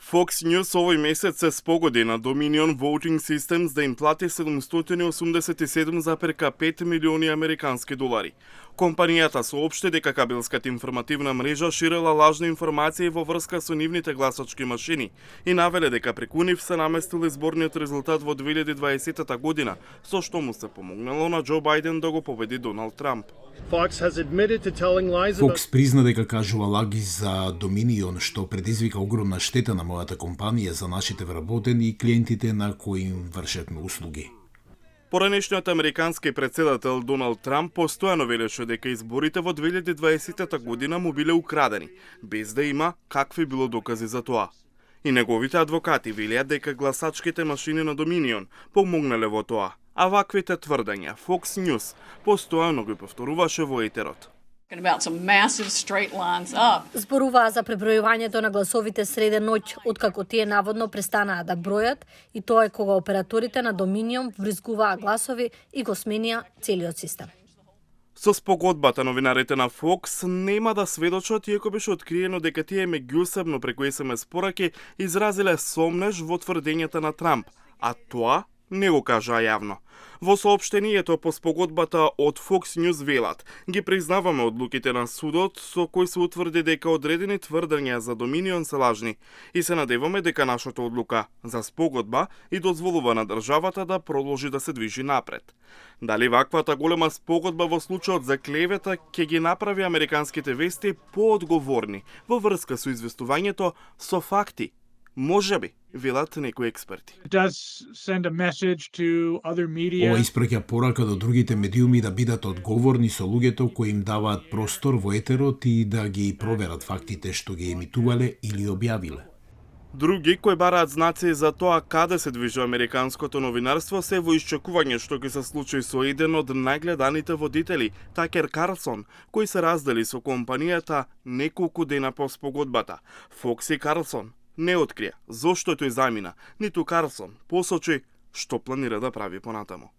Fox News овој месец се спогоди на Dominion Voting Systems да им плати 787,5 милиони американски долари. Компанијата соопшти дека кабелската информативна мрежа ширела лажни информации во врска со нивните гласачки машини и навеле дека преку нив се наместил изборниот резултат во 2020 година, со што му се помогнало на Џо Бајден да го победи Доналд Трамп. Фокс призна дека кажува лаги за Доминион, што предизвика огромна штета на мојата компанија, за нашите вработени и клиентите на кои им вршевме услуги. Поранешниот американски председател Доналд Трамп постојано велеше дека изборите во 2020 година му биле украдени, без да има какви било докази за тоа. И неговите адвокати велеа дека гласачките машини на Доминион помогнале во тоа, а ваквите тврдења Fox News постојано ги повторуваше во етерот. Зборуваа за пребројувањето на гласовите среде ноќ, откако тие наводно престанаа да бројат, и тоа е кога операторите на Доминион вризгуваа гласови и го сменија целиот систем. Со спогодбата новинарите на Fox нема да сведочат, иако беше откриено дека тие меѓусебно преку SMS пораки изразиле сомнеж во тврдењата на Трамп, а тоа не го кажаа јавно. Во соопштението по спогодбата од Fox News велат: ги признаваме одлуките на судот со кои се утврди дека одредени тврдења за Доминион се лажни и се надеваме дека нашата одлука за спогодба и дозволува на државата да продолжи да се движи напред. Дали ваквата голема спогодба во случајот за клевета ќе ги направи американските вести поодговорни во врска со известувањето со факти? Можеби, велат некои експерти. Ова испраќа порака до другите медиуми да бидат одговорни со луѓето кои им даваат простор во етерот и да ги проверат фактите што ги емитувале или објавиле. Други кои бараат знаци за тоа каде се движи американското новинарство се во исчекување што ќе се случи со еден од најгледаните водители, Такер Карлсон, кој се раздели со компанијата неколку дена по спогодбата. Фокс и Карлсон не открија зошто тој замина, ниту Карлсон посочи што планира да прави понатаму.